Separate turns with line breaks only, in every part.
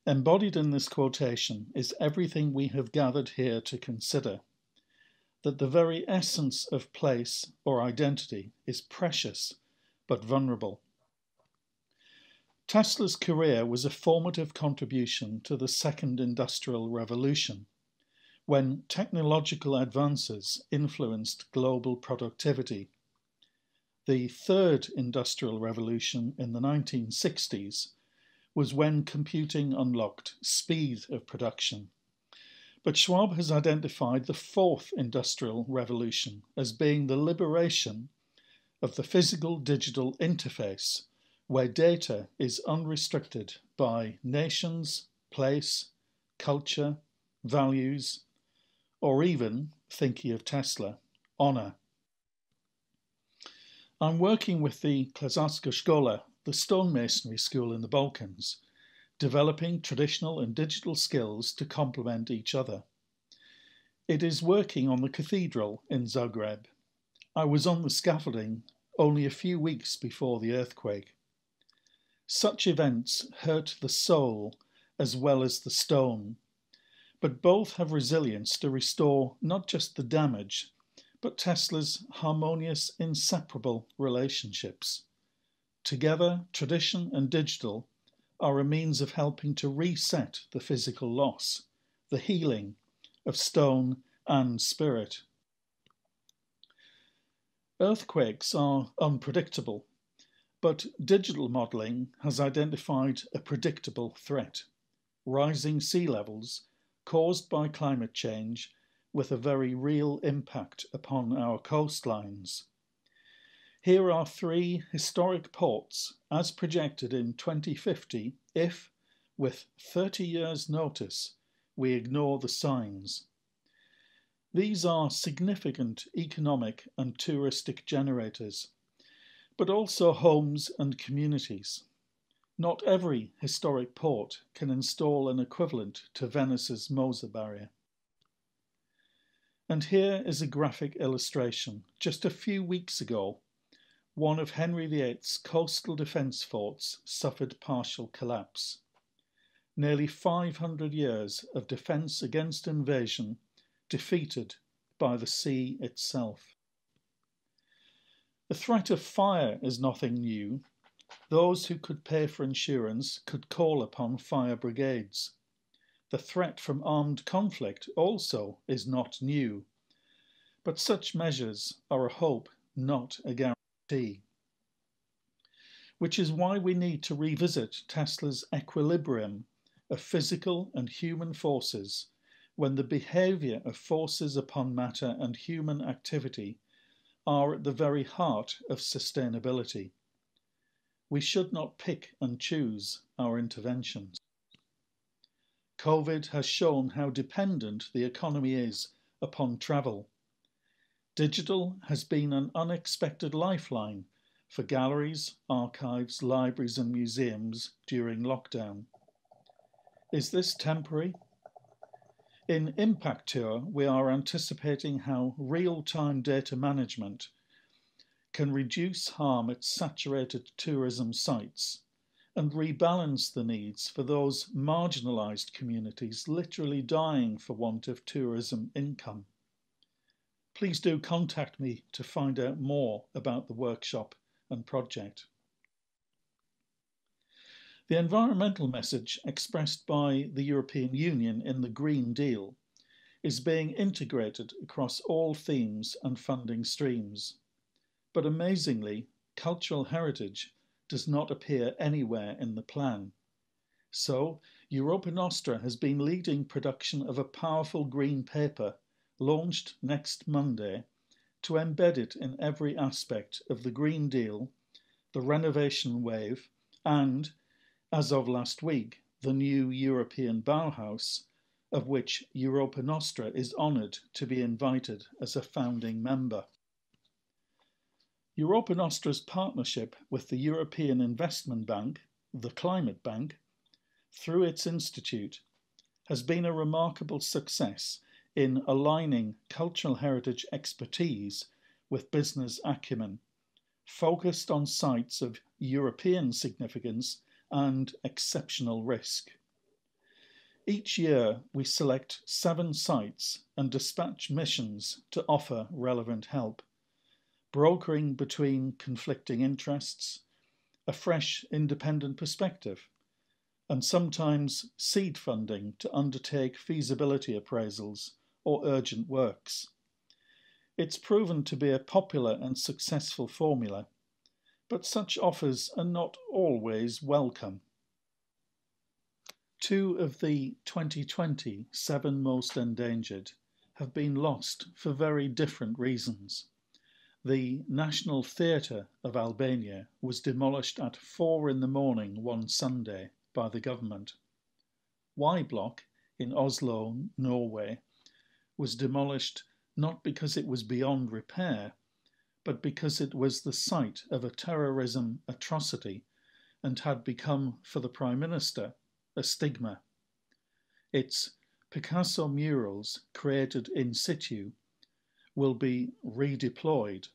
Embodied in this quotation is everything we have gathered here to consider, that the very essence of place or identity is precious but vulnerable. Tesla's career was a formative contribution to the second industrial revolution, when technological advances influenced global productivity. The third industrial revolution in the 1960s was when computing unlocked speed of production. But Schwab has identified the fourth industrial revolution as being the liberation of the physical-digital interface, where data is unrestricted by nations, place, culture, values, or even, thinking of Tesla, honour. I'm working with the Klasztorska Szkoła, the stonemasonry school in the Balkans, developing traditional and digital skills to complement each other. It is working on the cathedral in Zagreb. I was on the scaffolding only a few weeks before the earthquake. Such events hurt the soul as well as the stone, but both have resilience to restore not just the damage, but Tesla's harmonious, inseparable relationships. Together, tradition and digital are a means of helping to reset the physical loss, the healing of stone and spirit. Earthquakes are unpredictable, but digital modelling has identified a predictable threat: rising sea levels caused by climate change with a very real impact upon our coastlines. Here are 3 historic ports as projected in 2050 if, with 30 years' notice, we ignore the signs. These are significant economic and touristic generators, but also homes and communities. Not every historic port can install an equivalent to Venice's Mosa barrier. And here is a graphic illustration. Just a few weeks ago, one of Henry VIII's coastal defence forts suffered partial collapse. Nearly 500 years of defence against invasion defeated by the sea itself. The threat of fire is nothing new. Those who could pay for insurance could call upon fire brigades. The threat from armed conflict also is not new, but such measures are a hope, not a guarantee. Which is why we need to revisit Tesla's equilibrium of physical and human forces when the behaviour of forces upon matter and human activity are at the very heart of sustainability. We should not pick and choose our interventions. COVID has shown how dependent the economy is upon travel. Digital has been an unexpected lifeline for galleries, archives, libraries and museums during lockdown. Is this temporary? In Impact Tour, we are anticipating how real-time data management can reduce harm at saturated tourism sites and rebalance the needs for those marginalised communities literally dying for want of tourism income. Please do contact me to find out more about the workshop and project. The environmental message expressed by the European Union in the Green Deal is being integrated across all themes and funding streams. But amazingly, cultural heritage does not appear anywhere in the plan. So, Europa Nostra has been leading production of a powerful green paper launched next Monday to embed it in every aspect of the Green Deal, the renovation wave, and, as of last week, the new European Bauhaus, of which Europa Nostra is honoured to be invited as a founding member. Europa Nostra's partnership with the European Investment Bank, the Climate Bank, through its institute, has been a remarkable success in aligning cultural heritage expertise with business acumen, focused on sites of European significance and exceptional risk. Each year we select 7 sites and dispatch missions to offer relevant help, brokering between conflicting interests, a fresh independent perspective, and sometimes seed funding to undertake feasibility appraisals or urgent works. It's proven to be a popular and successful formula, but such offers are not always welcome. 2 of the 2020 7 most endangered have been lost for very different reasons. The National Theatre of Albania was demolished at 4 in the morning one Sunday by the government. Y Block in Oslo, Norway, was demolished not because it was beyond repair, but because it was the site of a terrorism atrocity and had become, for the Prime Minister, a stigma. Its Picasso murals, created in situ, will be redeployed.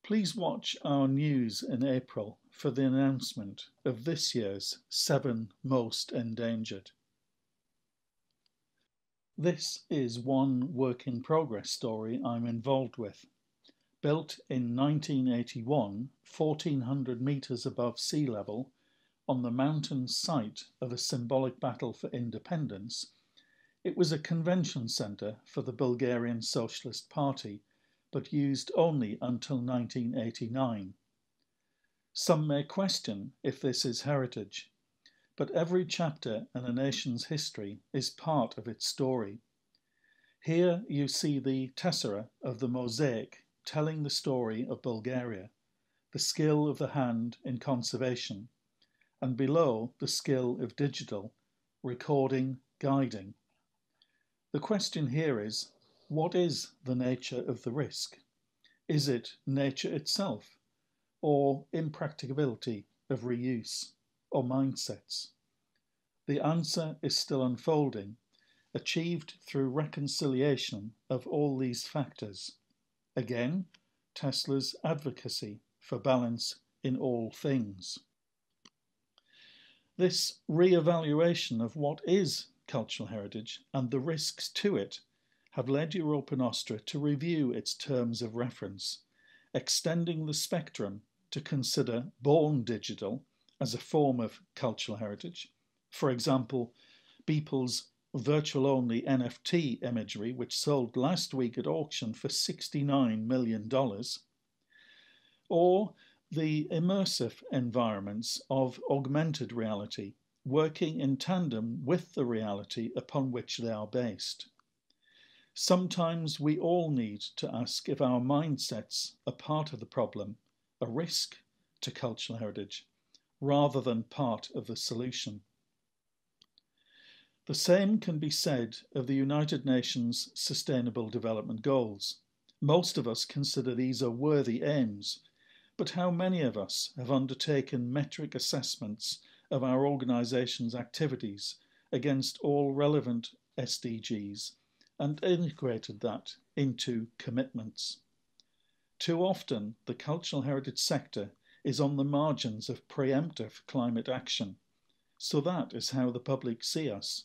Please watch our news in April for the announcement of this year's 7 most endangered. This is one work in progress story I'm involved with. Built in 1981, 1,400 metres above sea level, on the mountain site of a symbolic battle for independence, it was a convention centre for the Bulgarian Socialist Party, but used only until 1989. Some may question if this is heritage, but every chapter in a nation's history is part of its story. Here you see the tessera of the mosaic telling the story of Bulgaria, the skill of the hand in conservation, and below the skill of digital, recording, guiding. The question here is, what is the nature of the risk? Is it nature itself, or impracticability of reuse, or mindsets? The answer is still unfolding, achieved through reconciliation of all these factors. Again, Tesla's advocacy for balance in all things. This re-evaluation of what is cultural heritage and the risks to it have led Europa Nostra to review its terms of reference, extending the spectrum to consider born digital as a form of cultural heritage. For example, Beeple's virtual-only NFT imagery, which sold last week at auction for $69 million, or the immersive environments of augmented reality, working in tandem with the reality upon which they are based. Sometimes we all need to ask if our mindsets are part of the problem, a risk to cultural heritage, rather than part of the solution. The same can be said of the United Nations Sustainable Development Goals. Most of us consider these are worthy aims, but how many of us have undertaken metric assessments of our organisation's activities against all relevant SDGs and integrated that into commitments? Too often, the cultural heritage sector is on the margins of preemptive climate action, so that is how the public see us.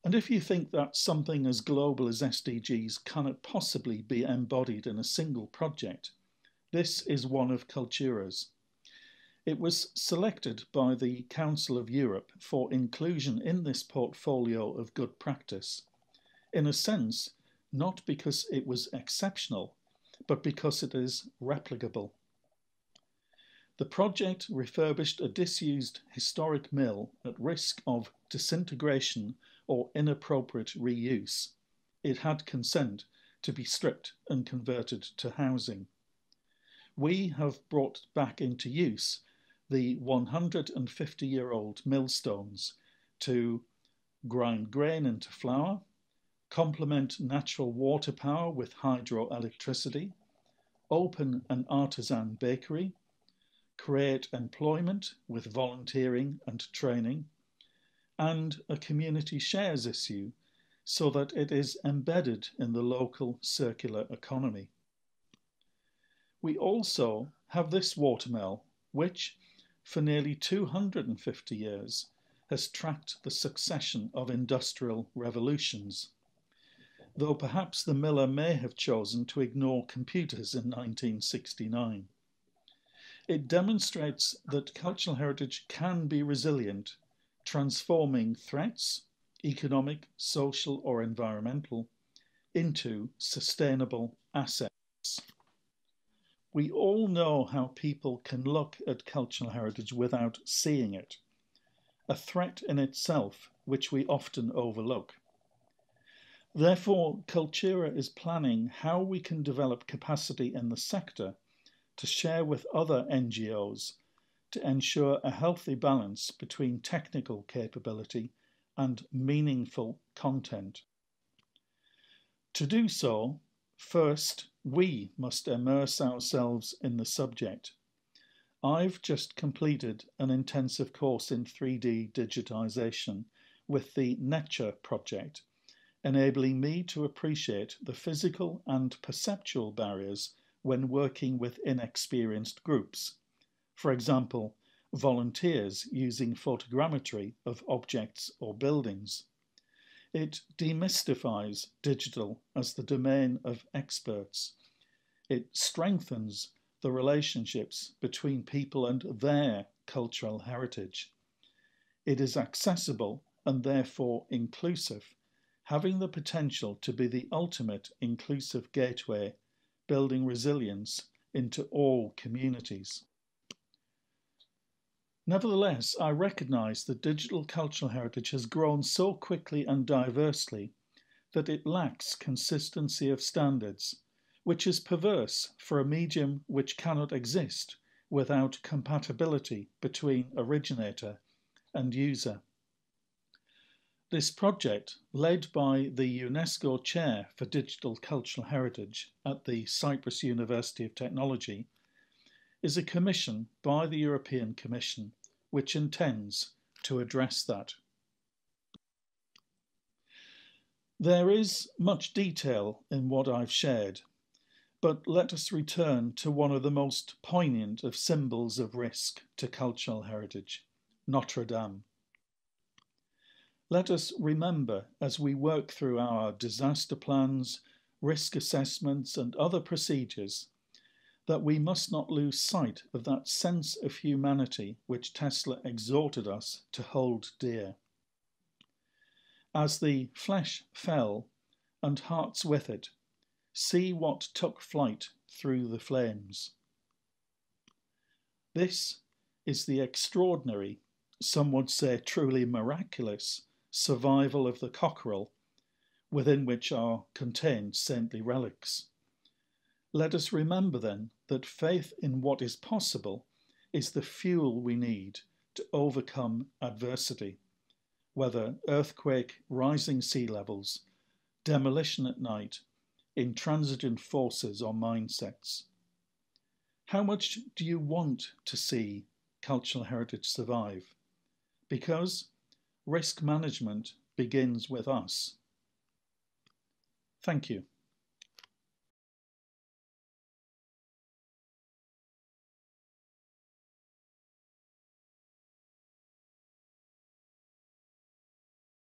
And if you think that something as global as SDGs cannot possibly be embodied in a single project, this is one of Cultura's. It was selected by the Council of Europe for inclusion in this portfolio of good practice, in a sense, not because it was exceptional, but because it is replicable. The project refurbished a disused historic mill at risk of disintegration or inappropriate reuse. It had consent to be stripped and converted to housing. We have brought back into use the 150-year-old millstones to grind grain into flour, complement natural water power with hydroelectricity, open an artisan bakery, create employment with volunteering and training, and a community shares issue so that it is embedded in the local circular economy. We also have this watermill, which, for nearly 250 years, has tracked the succession of industrial revolutions, though perhaps the miller may have chosen to ignore computers in 1969. It demonstrates that cultural heritage can be resilient, transforming threats, economic, social, or environmental, into sustainable assets. We all know how people can look at cultural heritage without seeing it, a threat in itself which we often overlook. Therefore, Cultura is planning how we can develop capacity in the sector to share with other NGOs to ensure a healthy balance between technical capability and meaningful content. To do so, first, we must immerse ourselves in the subject. I've just completed an intensive course in 3D digitisation with the Nature project, enabling me to appreciate the physical and perceptual barriers when working with inexperienced groups. For example, volunteers using photogrammetry of objects or buildings. It demystifies digital as the domain of experts. It strengthens the relationships between people and their cultural heritage. It is accessible and therefore inclusive, having the potential to be the ultimate inclusive gateway, building resilience into all communities. Nevertheless, I recognise that digital cultural heritage has grown so quickly and diversely that it lacks consistency of standards, which is perverse for a medium which cannot exist without compatibility between originator and user. This project, led by the UNESCO Chair for Digital Cultural Heritage at the Cyprus University of Technology, is a commission by the European Commission which intends to address that. There is much detail in what I've shared, but let us return to one of the most poignant of symbols of risk to cultural heritage, Notre Dame. Let us remember as we work through our disaster plans, risk assessments and other procedures that we must not lose sight of that sense of humanity which Tesla exhorted us to hold dear. As the flesh fell and hearts with it, see what took flight through the flames. This is the extraordinary, some would say truly miraculous, survival of the cockerel, within which are contained saintly relics. Let us remember then that faith in what is possible is the fuel we need to overcome adversity, whether earthquake, rising sea levels, demolition at night, intransigent forces or mindsets. How much do you want to see cultural heritage survive? Because risk management begins with us. Thank you.